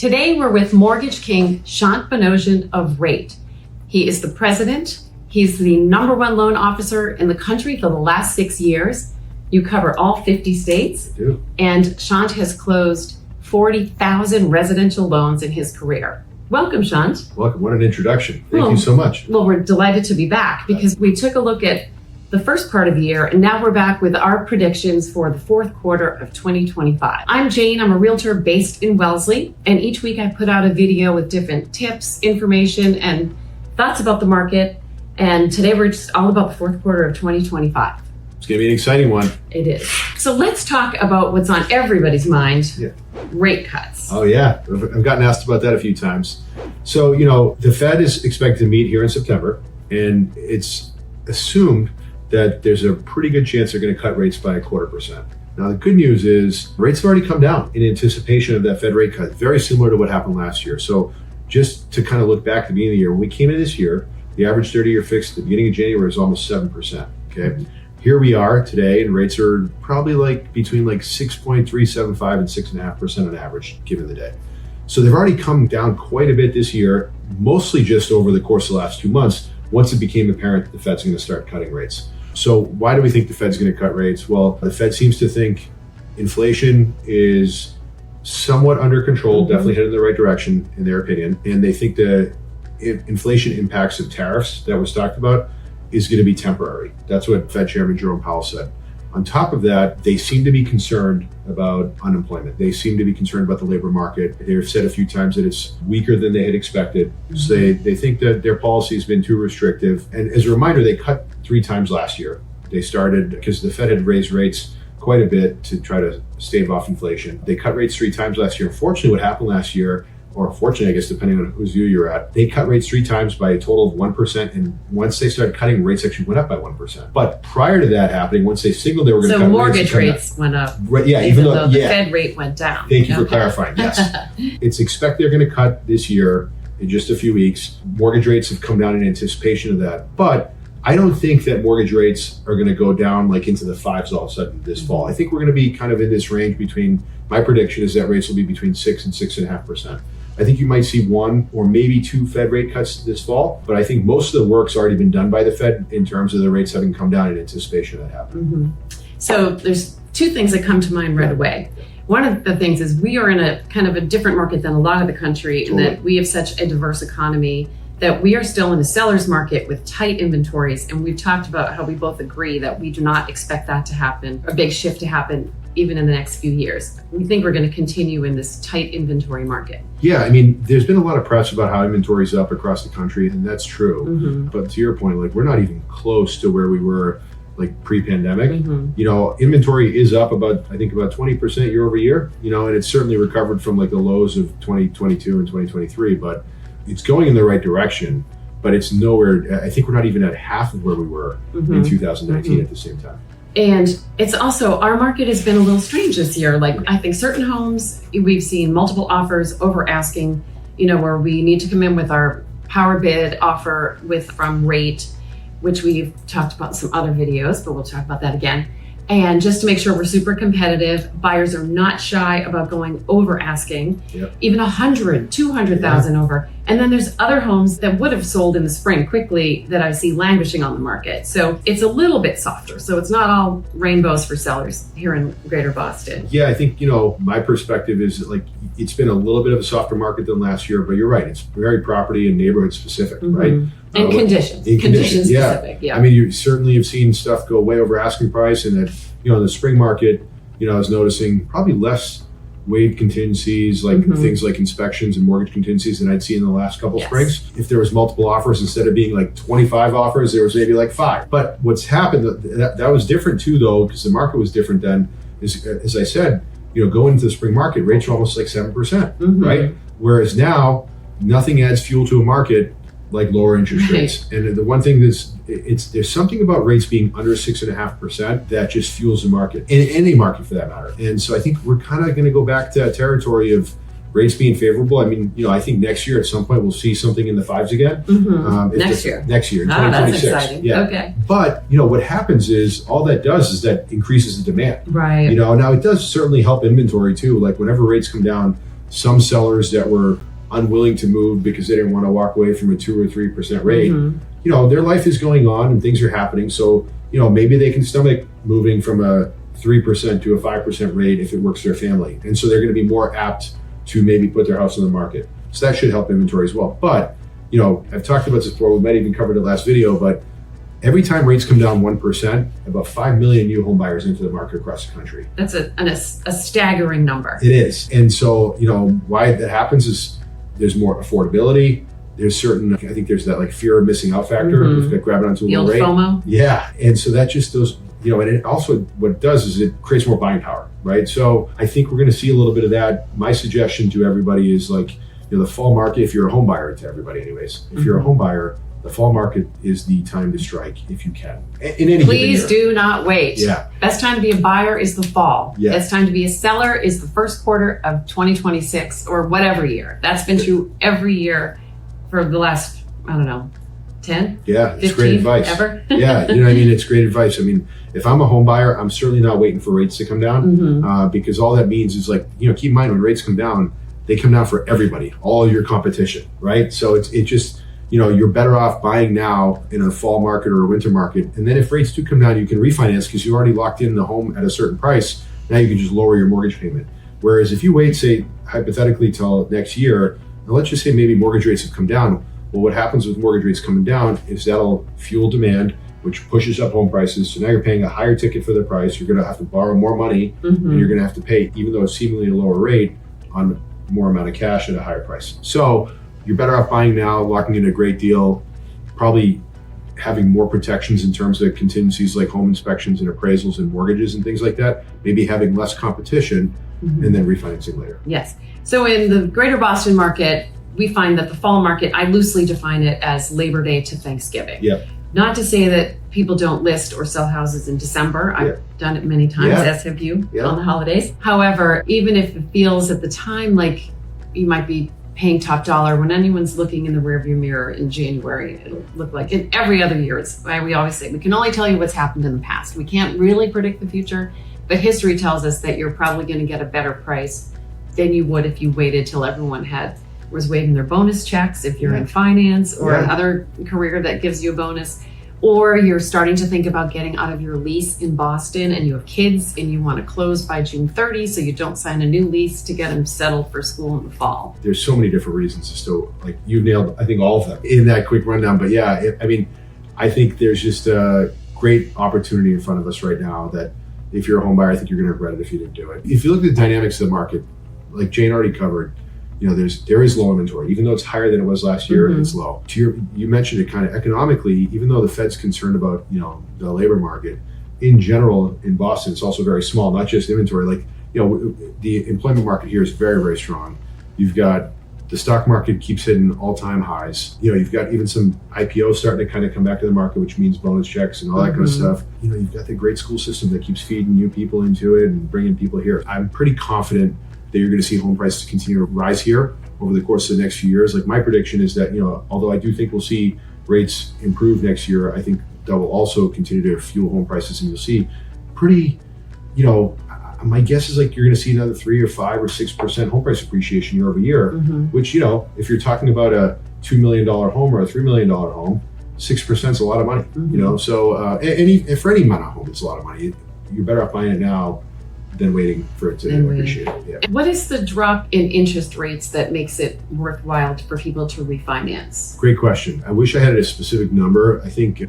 Today we're with Mortgage King Shant Banosian of Rate. He is the president. He's the #1 loan officer in the country for the last 6 years. You cover all 50 states. I do. And Shant has closed 40,000 residential loans in his career. Welcome, Shant. Welcome. What an introduction. Thank you so much. Well, we're delighted to be back because we took a look at the first part of the year, and now we're back with our predictions for the fourth quarter of 2025. I'm Jane. I'm a realtor based in Wellesley, and each week I put out a video with different tips, information, and thoughts about the market. And today we're just all about the fourth quarter of 2025. It's going to be an exciting one. It is. So let's talk about what's on everybody's mind, Yeah. Rate cuts. Oh, yeah. I've gotten asked about that a few times. So, the Fed is expected to meet here in September, and it's assumed that there's a pretty good chance they're going to cut rates by 0.25%. Now, the good news is rates have already come down in anticipation of that Fed rate cut, very similar to what happened last year. So just to kind of look back at the beginning of the year, when we came in this year, the average 30-year fixed at the beginning of January was almost 7%. Okay. Here we are today, and rates are probably between 6.375 and 6.5% on average, given the day. So they've already come down quite a bit this year, mostly just over the course of the last 2 months, once it became apparent that the Fed's going to start cutting rates. So why do we think the Fed's going to cut rates? Well, the Fed seems to think inflation is somewhat under control, definitely headed in the right direction, in their opinion. And they think the inflation impacts of tariffs that was talked about is going to be temporary. That's what Fed Chairman Jerome Powell said. On top of that, they seem to be concerned about unemployment. They seem to be concerned about the labor market. They've said a few times that it's weaker than they had expected. So they think that their policy has been too restrictive. And as a reminder, they cut 3 times last year. They started, because the Fed had raised rates quite a bit to try to stave off inflation. They cut rates 3 times last year. Unfortunately, what happened last year, or fortunately, I guess, depending on whose view you're at, they cut rates 3 times by a total of 1%. And once they started cutting, rates actually went up by 1%. But prior to that happening, once they signaled they were going to cut rates. So mortgage rates went up. Right, yeah, even though the Fed rate went down. Thank you for clarifying. Yes. It's expected they're going to cut this year in just a few weeks. Mortgage rates have come down in anticipation of that. But I don't think that mortgage rates are going to go down into the 5s all of a sudden this fall. I think we're going to be kind of in this range between, my prediction is that rates will be between 6 and 6.5%. I think you might see 1 or maybe 2 Fed rate cuts this fall, but I think most of the work's already been done by the Fed in terms of the rates having come down in anticipation of that happening. So there's 2 things that come to mind right away. One of the things is we are in a kind of a different market than a lot of the country, in that we have such a diverse economy that we are still in a seller's market with tight inventories. And we've talked about how we both agree that we do not expect that to happen, a big shift to happen, even in the next few years. We think we're going to continue in this tight inventory market. Yeah, there's been a lot of press about how inventory's up across the country, and that's true. But to your point, we're not even close to where we were pre-pandemic. Inventory is up about 20% year over year, and it's certainly recovered from the lows of 2022 and 2023, but it's going in the right direction. But it's nowhere, I think we're not even at half of where we were in 2019 at the same time. And it's also, our market has been a little strange this year. I think certain homes, we've seen multiple offers over asking, where we need to come in with our power bid offer from Rate, which we've talked about in some other videos, but we'll talk about that again. And just to make sure we're super competitive, buyers are not shy about going over asking, even 100, 200,000 over. And then there's other homes that would have sold in the spring quickly that I see languishing on the market. So it's a little bit softer. So it's not all rainbows for sellers here in Greater Boston. Yeah, I think, my perspective is it's been a little bit of a softer market than last year, but you're right. It's very property and neighborhood specific, right? And conditions specific. Yeah. You certainly have seen stuff go way over asking price, and that, in the spring market, I was noticing probably less waived contingencies, things like inspections and mortgage contingencies than I'd seen in the last couple springs. If there was multiple offers, instead of being 25 offers, there was maybe 5. But what's happened, that was different too, though, because the market was different then. As I said, going into the spring market, rates are almost 7%, right? Whereas now, nothing adds fuel to a market like lower interest rates. And the one thing there's something about rates being under 6.5% that just fuels the market, in any market for that matter. And so I think we're kind of going to go back to that territory of rates being favorable. I think next year at some point we'll see something in the 5s again. Next year, in 2026. That's exciting. Yeah. Okay. But what happens is all that does is that increases the demand. Right. Now it does certainly help inventory too. Whenever rates come down, some sellers that were unwilling to move because they didn't want to walk away from a 2 or 3% rate. You know, their life is going on and things are happening. So, you know, maybe they can stomach moving from a 3% to a 5% rate if it works for their family. And so they're going to be more apt to maybe put their house on the market. So that should help inventory as well. But, you know, I've talked about this before, we might even cover it in the last video, but every time rates come down 1%, about 5 million new home buyers into the market across the country. That's a staggering number. It is. And so, you know, why that happens is there's more affordability. There's certain, I think there's that like fear of missing out factor. If they grab it onto a the low old rate. FOMO. Yeah. And so that just those, you know, and it also, what it does is it creates more buying power, right? So I think we're going to see a little bit of that. My suggestion to everybody is like, you know, the fall market, if you're a home buyer, to everybody anyways, if you're a home buyer, the fall market is the time to strike if you can. In any Please given year. do not wait. Yeah. Best time to be a buyer is the fall. Yeah. Best time to be a seller is the first quarter of 2026 or whatever year. That's been true every year for the last, I don't know, 10? Yeah, it's 15, great advice. Ever? Yeah, you know what I mean? It's great advice. I mean, if I'm a home buyer, I'm certainly not waiting for rates to come down because all that means is like, you know, keep in mind when rates come down, they come down for everybody, all of your competition, right? So it just, you know, you're better off buying now in a fall market or a winter market. And then if rates do come down, you can refinance because you already locked in the home at a certain price. Now you can just lower your mortgage payment. Whereas if you wait, say, hypothetically till next year, and let's just say maybe mortgage rates have come down. Well, what happens with mortgage rates coming down is that'll fuel demand, which pushes up home prices. So now you're paying a higher ticket for the price. You're going to have to borrow more money and you're going to have to pay, even though it's seemingly a lower rate, on more amount of cash at a higher price. So you're better off buying now, locking in a great deal, probably having more protections in terms of contingencies like home inspections and appraisals and mortgages and things like that, maybe having less competition and then refinancing later. Yes. So in the greater Boston market, we find that the fall market, I loosely define it as Labor Day to Thanksgiving. Yep. Not to say that people don't list or sell houses in December. I've done it many times, as have you, on the holidays. However, even if it feels at the time like you might be paying top dollar, when anyone's looking in the rearview mirror in January, it'll look like in every other year. It's why we always say we can only tell you what's happened in the past. We can't really predict the future, but history tells us that you're probably going to get a better price than you would if you waited till everyone was waiting their bonus checks, if you're in finance or another career that gives you a bonus, or you're starting to think about getting out of your lease in Boston and you have kids and you want to close by June 30 so you don't sign a new lease to get them settled for school in the fall. There's so many different reasons as to, like, you nailed, I think, all of them in that quick rundown. But yeah, I mean, I think there's just a great opportunity in front of us right now that if you're a home buyer, I think you're going to regret it if you didn't do it. If you look at the dynamics of the market, like Jane already covered, you know, there is low inventory. Even though it's higher than it was last year, it's low. You mentioned it kind of economically, even though the Fed's concerned about, you know, the labor market, in general in Boston, it's also very small, not just inventory. Like, you know, the employment market here is very, very strong. You've got the stock market keeps hitting all-time highs. You know, you've got even some IPOs starting to kind of come back to the market, which means bonus checks and all that kind of stuff. You know, you've got the great school system that keeps feeding new people into it and bringing people here. I'm pretty confident that you're going to see home prices continue to rise here over the course of the next few years. Like, my prediction is that, you know, although I do think we'll see rates improve next year, I think that will also continue to fuel home prices, and you'll see pretty, you know, my guess is like you're going to see another 3 or 5 or 6% home price appreciation year over year, which, you know, if you're talking about a $2 million home or a $3 million home, 6% is a lot of money, you know? So, and for any amount of home, it's a lot of money. You're better off buying it now than waiting for it to appreciate it. Yeah. What is the drop in interest rates that makes it worthwhile for people to refinance? Great question. I wish I had a specific number. I think it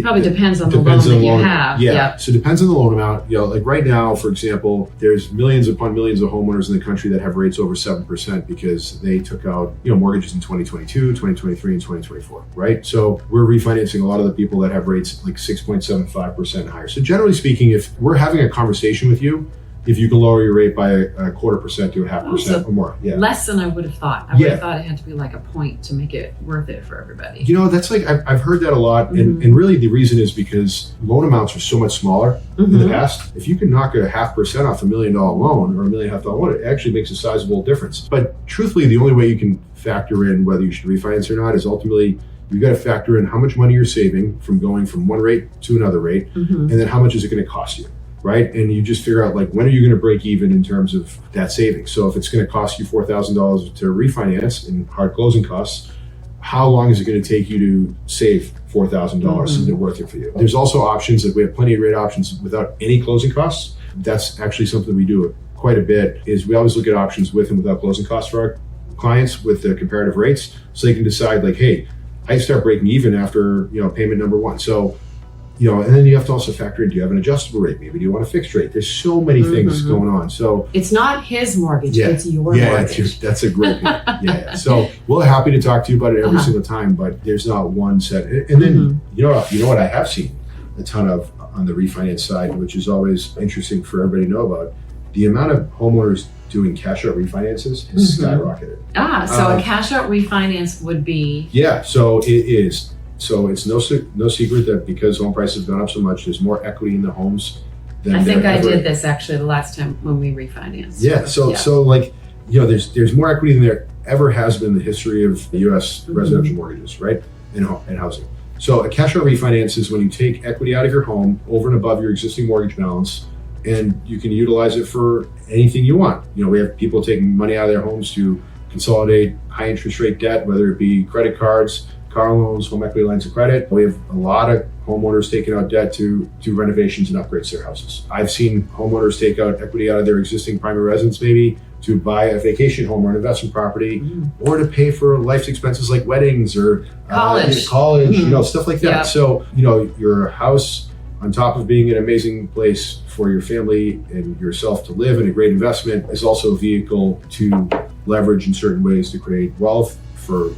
probably depends on the loan that you have. Yeah. So it depends on the loan amount. You know, like right now, for example, there's millions upon millions of homeowners in the country that have rates over 7% because they took out, you know, mortgages in 2022, 2023, and 2024, right? So we're refinancing a lot of the people that have rates like 6.75% and higher. So generally speaking, if we're having a conversation with you, if you can lower your rate by a 0.25% to a 0.5% or more. Yeah. Less than I would have thought. I would have thought it had to be like a point to make it worth it for everybody. You know, that's like, I've heard that a lot. And really the reason is because loan amounts are so much smaller in the past. If you can knock a 0.5% off $1 million loan or $1.5 million loan, it actually makes a sizable difference. But truthfully, the only way you can factor in whether you should refinance or not is ultimately you've got to factor in how much money you're saving from going from one rate to another rate, and then how much is it going to cost you. right? And you just figure out like, when are you going to break even in terms of that savings? So if it's going to cost you $4,000 to refinance in hard closing costs, how long is it going to take you to save $4,000? Is it worth it for you? There's also options that we have plenty of rate options without any closing costs. That's actually something we do quite a bit, is we always look at options with and without closing costs for our clients with the comparative rates, so they can decide like, hey, I start breaking even after, payment number one. So, and then you have to also factor in, do you have an adjustable rate? Maybe do you want a fixed rate? There's so many things going on. So it's not his mortgage, it's your mortgage. That's a great point. Yeah. So we're happy to talk to you about it every single time, but there's not one set. And then, you know what I have seen a ton of on the refinance side, which is always interesting for everybody to know about, the amount of homeowners doing cash out refinances has skyrocketed. So a cash out refinance would be? Yeah, so it is. So it's no secret that because home prices have gone up so much, there's more equity in the homes than I think I did this actually the last time when we refinanced. Yeah, so like, there's more equity than there ever has been in the history of the U.S. residential mortgages, right? And housing. So a cash out refinance is when you take equity out of your home over and above your existing mortgage balance, and you can utilize it for anything you want. We have people taking money out of their homes to consolidate high interest rate debt, whether it be credit cards, car loans, home equity lines of credit. We have a lot of homeowners taking out debt to do renovations and upgrades to their houses. I've seen homeowners take out equity out of their existing primary residence maybe to buy a vacation home or an investment property, or to pay for life's expenses like weddings or college, stuff like that. Yeah. So, your house, on top of being an amazing place for your family and yourself to live and a great investment, is also a vehicle to leverage in certain ways to create wealth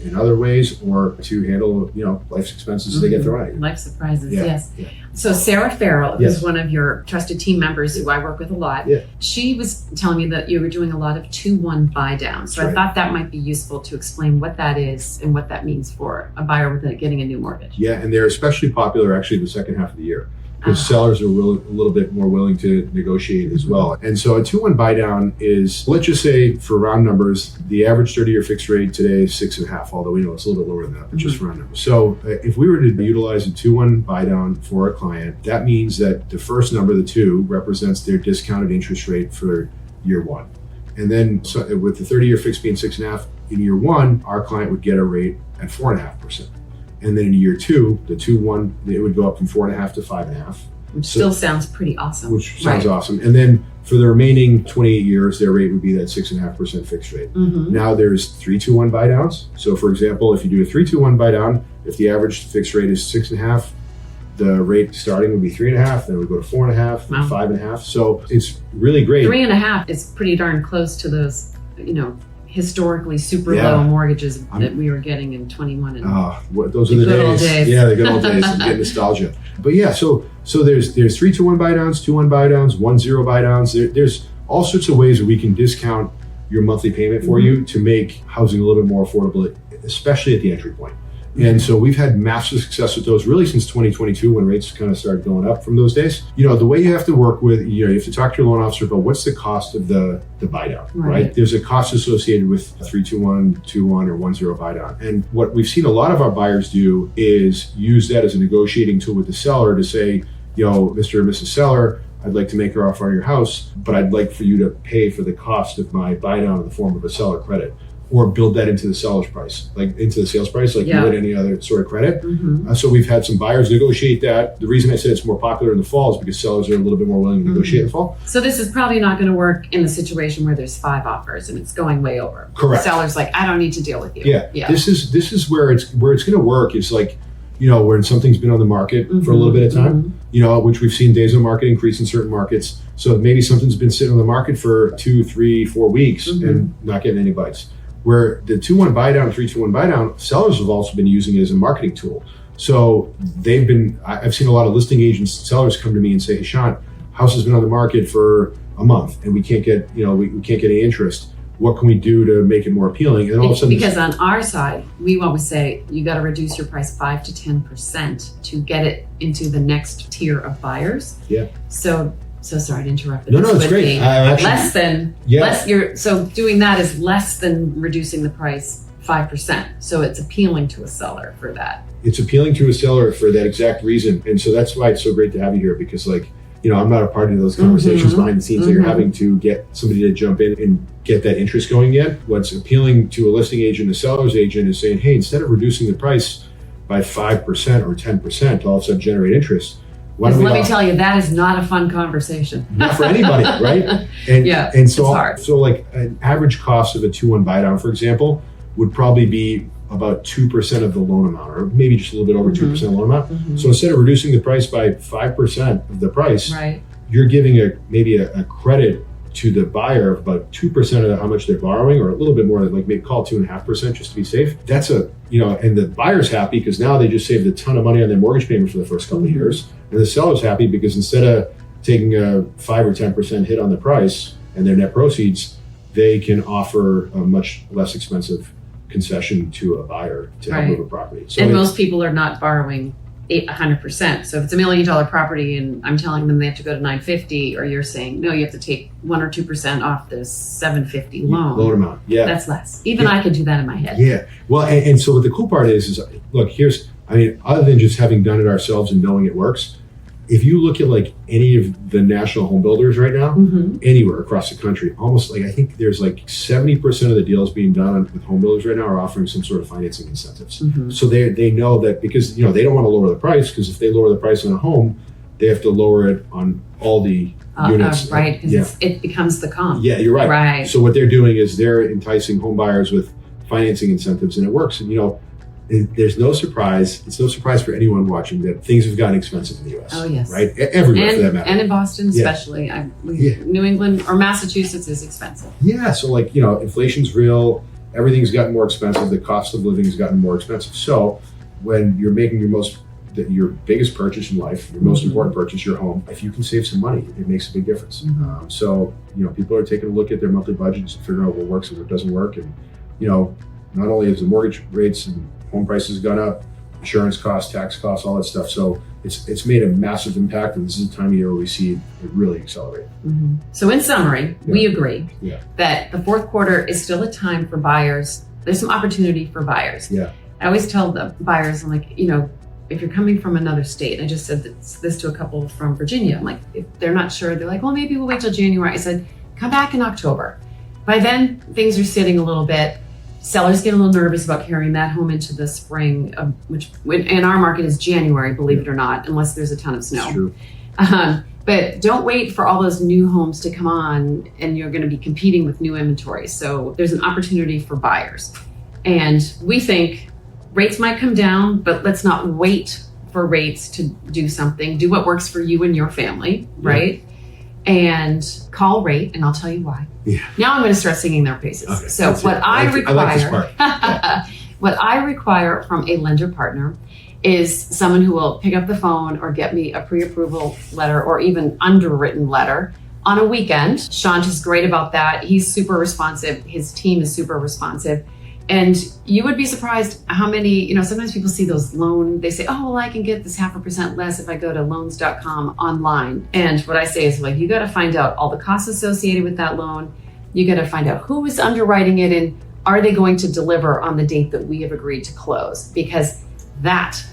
in other ways, or to handle, life's expenses as they get thrown at you. Life surprises, yes. Yeah. So Sarah Farrell, who's one of your trusted team members who I work with a lot, she was telling me that you were doing a lot of 2-1 buy down. So I thought that might be useful to explain what that is and what that means for a buyer with getting a new mortgage. Yeah, and they're especially popular actually in the second half of the year, because sellers are a little bit more willing to negotiate as well. And so a 2-1 buy down is, let's just say for round numbers, the average 30-year fixed rate today is 6.5, although we know it's a little bit lower than that, but just for round numbers. So if we were to utilize a 2-1 buy down for a client, that means that the first number, the 2, represents their discounted interest rate for year 1. And then with the 30-year fixed being 6.5, in year 1, our client would get a rate at 4.5%. And then in year 2, the 2-1, it would go up from 4.5 to 5.5. Which still sounds pretty awesome. Which sounds awesome. And then for the remaining 28 years, their rate would be that 6.5% fixed rate. Now there's 3-2-1 buy downs. So for example, if you do a 3-2-1 buy down, if the average fixed rate is 6.5, the rate starting would be 3.5, then it would go to 4.5, 5.5. So it's really great. 3.5 is pretty darn close to those, historically super low mortgages that we were getting in 21 and those are the good old days. Yeah, the good old days. I'm getting nostalgia. But yeah, so there's 3-2-1 buy downs, 2-1 buy downs, 1-0 buy downs. There's all sorts of ways that we can discount your monthly payment for you to make housing a little bit more affordable, especially at the entry point. And so we've had massive success with those really since 2022, when rates kind of started going up from those days. The way you have to work with, you have to talk to your loan officer about what's the cost of the buy down, right? There's a cost associated with 3-2-1, 2-1, or 1-0 buy down. And what we've seen a lot of our buyers do is use that as a negotiating tool with the seller to say, Mr. and Mrs. Seller, I'd like to make an offer on your house, but I'd like for you to pay for the cost of my buy down in the form of a seller credit. Or build that into the seller's price, like into the sales price, like you would any other sort of credit. So we've had some buyers negotiate that. The reason I said it's more popular in the fall is because sellers are a little bit more willing to negotiate in the fall. So this is probably not going to work in the situation where there's 5 offers and it's going way over. Correct. The seller's like, I don't need to deal with you. Yeah. This is where it's going to work. Is like, when something's been on the market for a little bit of time, which we've seen days on market increase in certain markets. So maybe something's been sitting on the market for 2, 3, 4 weeks and not getting any bites. Where the 2-1 buy down, 3-2-1 buy down, sellers have also been using it as a marketing tool. So I've seen a lot of listing agents, sellers come to me and say, hey, Shant, house has been on the market for a month and we can't get, we can't get any interest. What can we do to make it more appealing? And all of a sudden, because on our side, we always say you got to reduce your price 5 to 10% to get it into the next tier of buyers. Yeah. So sorry to interrupt. No, it's great. So doing that is less than reducing the price 5%. So it's appealing to a seller for that. It's appealing to a seller for that exact reason. And so that's why it's so great to have you here, because I'm not a party to those conversations behind the scenes that you're having to get somebody to jump in and get that interest going again. What's appealing to a listing agent, a seller's agent, is saying, hey, instead of reducing the price by 5% or 10% to all of a sudden generate interest, why don't we let me tell you, that is not a fun conversation. Not for anybody, right? And so, like an average cost of a 2-1 buy down, for example, would probably be about 2% of the loan amount, or maybe just a little bit over 2% of the loan amount. So instead of reducing the price by 5% of the price, you're giving maybe a credit to the buyer of about 2% of how much they're borrowing, or a little bit more, like maybe call it 2.5% just to be safe. That's and the buyer's happy because now they just saved a ton of money on their mortgage payment for the first couple of years. And the seller's happy because instead of taking a 5 or 10% hit on the price and their net proceeds, they can offer a much less expensive concession to a buyer to help move a property. So most people are not borrowing 100%. So if it's $1 million property and I'm telling them they have to go to 950, or you're saying, no, you have to take 1 or 2% off this 750 loan amount. Yeah. That's less. Even I could do that in my head. Yeah. Well, and so what the cool part is look, other than just having done it ourselves and knowing it works, if you look at like any of the national home builders right now, anywhere across the country, almost like I think there's like 70% of the deals being done with home builders right now are offering some sort of financing incentives. So they know that because they don't want to lower the price, because if they lower the price on a home, they have to lower it on all the units. Right, because it becomes the comp. Yeah, you're right. Right. So what they're doing is they're enticing home buyers with financing incentives, and it works. And there's no surprise. It's no surprise for anyone watching that things have gotten expensive in the U.S. Oh, yes. Right? Everywhere for that matter. And in Boston especially. New England or Massachusetts is expensive. Yeah. So inflation's real. Everything's gotten more expensive. The cost of living has gotten more expensive. So when you're making your biggest purchase in life, your most important purchase, your home, if you can save some money, it makes a big difference. So people are taking a look at their monthly budgets and figuring out what works and what doesn't work. And, not only is the mortgage rates and home prices gone up, insurance costs, tax costs, all that stuff. So it's made a massive impact, and this is the time of year where we see it really accelerate. So in summary, we agree that the fourth quarter is still a time for buyers. There's some opportunity for buyers. Yeah. I always tell the buyers, I'm like, if you're coming from another state, I just said this to a couple from Virginia. I'm like, if they're not sure, they're like, well, maybe we'll wait till January. I said, come back in October. By then, things are sitting a little bit. Sellers get a little nervous about carrying that home into the spring, which in our market is January, believe it or not, unless there's a ton of snow. It's true. But don't wait for all those new homes to come on and you're going to be competing with new inventory. So there's an opportunity for buyers. And we think rates might come down, but let's not wait for rates to do something. Do what works for you and your family, right? And call rate, and I'll tell you why. Yeah. Now I'm going to start singing their praises. Okay, so what I require from a lender partner is someone who will pick up the phone or get me a pre-approval letter or even underwritten letter on a weekend. Shant is great about that. He's super responsive. His team is super responsive. And you would be surprised how many, sometimes people see those they say, oh, well, I can get this 0.5% less if I go to loans.com online. And what I say is you got to find out all the costs associated with that loan. You got to find out who is underwriting it and are they going to deliver on the date that we have agreed to close? Because that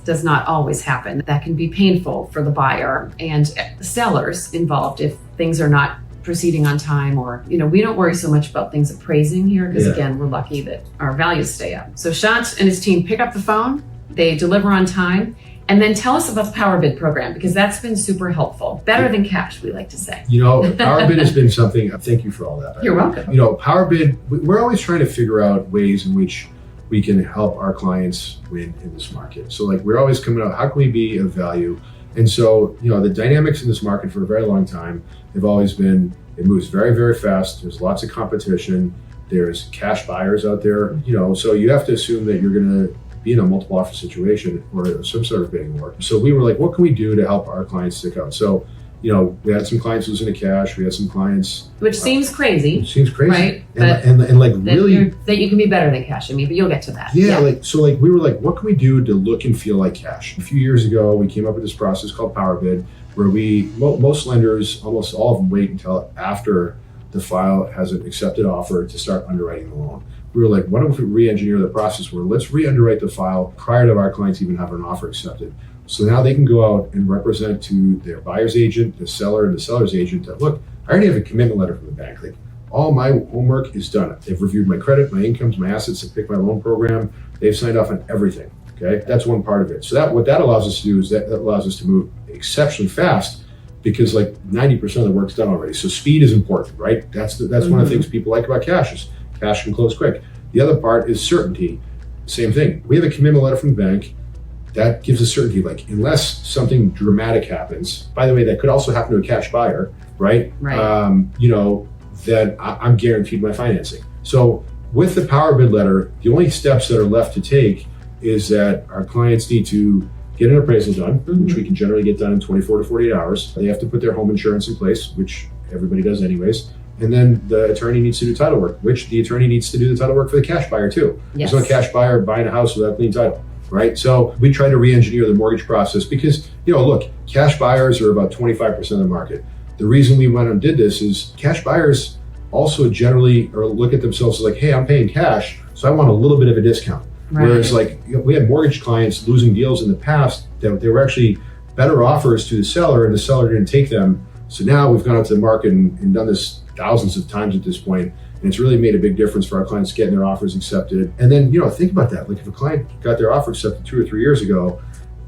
does not always happen. That can be painful for the buyer and the sellers involved if things are not proceeding on time, or we don't worry so much about things appraising here because again, we're lucky that our values stay up. So Shant and his team pick up the phone, they deliver on time, and then tell us about the Power Bid program, because that's been super helpful. Better than cash, we like to say. Power Bid has been something. Thank you for all that. You're welcome. Power Bid, we're always trying to figure out ways in which we can help our clients win in this market. So we're always coming out, how can we be of value? And so, the dynamics in this market for a very long time have always been, it moves very, very fast. There's lots of competition. There's cash buyers out there, so you have to assume that you're going to be in a multiple offer situation or some sort of bidding war. So we were like, what can we do to help our clients stick out? So, we had some clients losing to cash. We had some clients. Which seems crazy. It seems crazy. Right? And really. That you can be better than cash. But you'll get to that. Yeah. We were like, what can we do to look and feel like cash? A few years ago, we came up with this process called Power Bid, where most lenders, almost all of them, wait until after the file has an accepted offer to start underwriting the loan. We were like, why don't we re-engineer the process where let's re-underwrite the file prior to our clients even having an offer accepted. So now they can go out and represent to their buyer's agent, the seller, and the seller's agent that, look, I already have a commitment letter from the bank. Like, all my homework is done. They've reviewed my credit, my incomes, my assets, they picked my loan program. They've signed off on everything. Okay, that's one part of it. So what that allows us to do is that allows us to move exceptionally fast, because like 90% of the work's done already. So speed is important, right? That's one of the things people like about cash is cash can close quick. The other part is certainty. Same thing. We have a commitment letter from the bank. That gives us certainty. Like, unless something dramatic happens, by the way, that could also happen to a cash buyer, right? Right. Then I'm guaranteed my financing. So with the power bid letter, the only steps that are left to take is that our clients need to get an appraisal done, which we can generally get done in 24 to 48 hours. They have to put their home insurance in place, which everybody does anyways. And then the attorney needs to do title work, which the attorney needs to do the title work for the cash buyer too. Yes. There's no cash buyer buying a house without clean title, right? So we try to re-engineer the mortgage process because, look, cash buyers are about 25% of the market. The reason we went and did this is cash buyers also generally look at themselves as like, hey, I'm paying cash, so I want a little bit of a discount. Right. Whereas like we had mortgage clients losing deals in the past that they were actually better offers to the seller and the seller didn't take them. So now we've gone out to the market and done this thousands of times at this point, and it's really made a big difference for our clients getting their offers accepted. And then, think about that. Like, if a client got their offer accepted 2 or 3 years ago,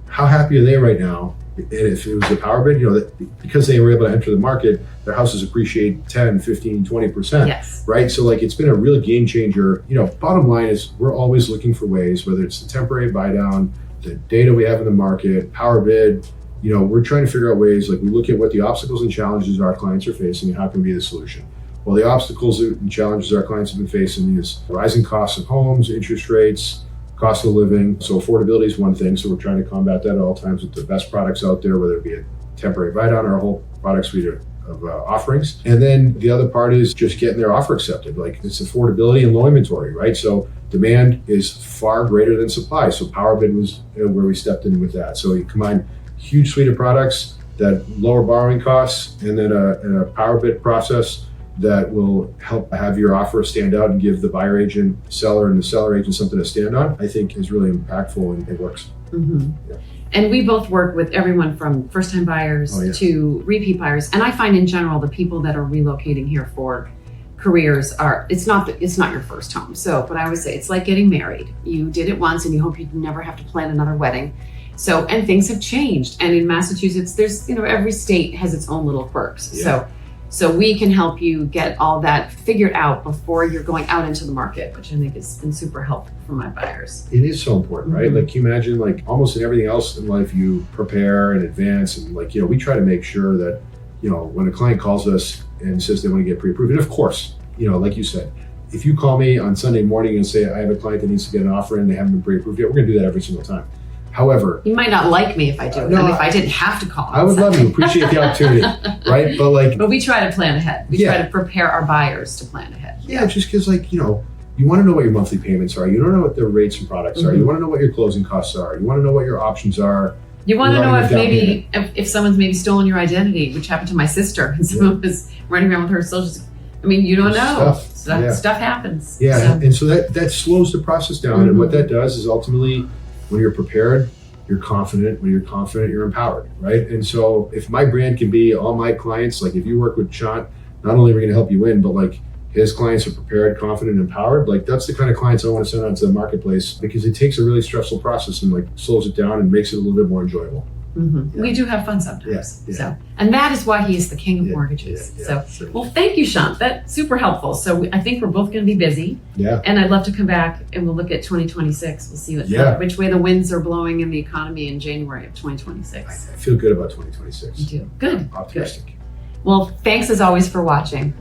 how happy are they right now? And if it was a power bid, because they were able to enter the market, their houses appreciate 10, 15, 20%. Yes. Right? So like, it's been a real game changer. Bottom line is we're always looking for ways, whether it's the temporary buy down, the data we have in the market, power bid, we're trying to figure out ways, like we look at what the obstacles and challenges our clients are facing and how can we be the solution. Well, the obstacles and challenges our clients have been facing is rising costs of homes, interest rates, cost of living. So affordability is one thing. So we're trying to combat that at all times with the best products out there, whether it be a temporary buy down or a whole product suite of offerings. And then the other part is just getting their offer accepted. Like, it's affordability and low inventory, right? So demand is far greater than supply. So power bid was where we stepped in with that. So you combine huge suite of products that lower borrowing costs and then a power bid process that will help have your offer stand out and give the buyer agent, seller, and the seller agent something to stand on, I think is really impactful and it works. Yeah. And we both work with everyone from first-time buyers to repeat buyers. And I find in general, the people that are relocating here for careers it's not your first home. So, but I always say it's like getting married. You did it once and you hope you never have to plan another wedding. So, and things have changed. And in Massachusetts, there's, every state has its own little quirks. Yeah. So we can help you get all that figured out before you're going out into the market, which I think has been super helpful for my buyers. It is so important, right? Like, can you imagine, like, almost in everything else in life, you prepare in advance, and like, we try to make sure that, when a client calls us and says they want to get pre-approved, and of course, like you said, if you call me on Sunday morning and say, I have a client that needs to get an offer and they haven't been pre-approved yet, we're going to do that every single time. However, you might not like me if I do it. No, if I didn't have to call. I would love you. Appreciate the opportunity, right? But we try to plan ahead. We try to prepare our buyers to plan ahead. Yeah, just because, like, you want to know what your monthly payments are. You don't know what the rates and products are. You want to know what your closing costs are. You want to know what your options are. You want to know if someone's maybe stolen your identity, which happened to my sister, and someone was running around with her social. You don't know. Stuff happens. Yeah, and so that slows the process down. And what that does is ultimately, when you're prepared, you're confident. When you're confident, you're empowered, right? And so if my brand can be all my clients, like if you work with Shant, not only are we going to help you win, but like his clients are prepared, confident, empowered. Like, that's the kind of clients I want to send out to the marketplace, because it takes a really stressful process and like slows it down and makes it a little bit more enjoyable. Yeah. We do have fun sometimes. Yeah. So, and that is why he is the king of mortgages. Well, thank you, Shant. That's super helpful. So I think we're both going to be busy. Yeah. And I'd love to come back and we'll look at 2026. We'll see which way the winds are blowing in the economy in January of 2026. I feel good about 2026. You do. Good. I'm optimistic. Good. Well, thanks as always for watching.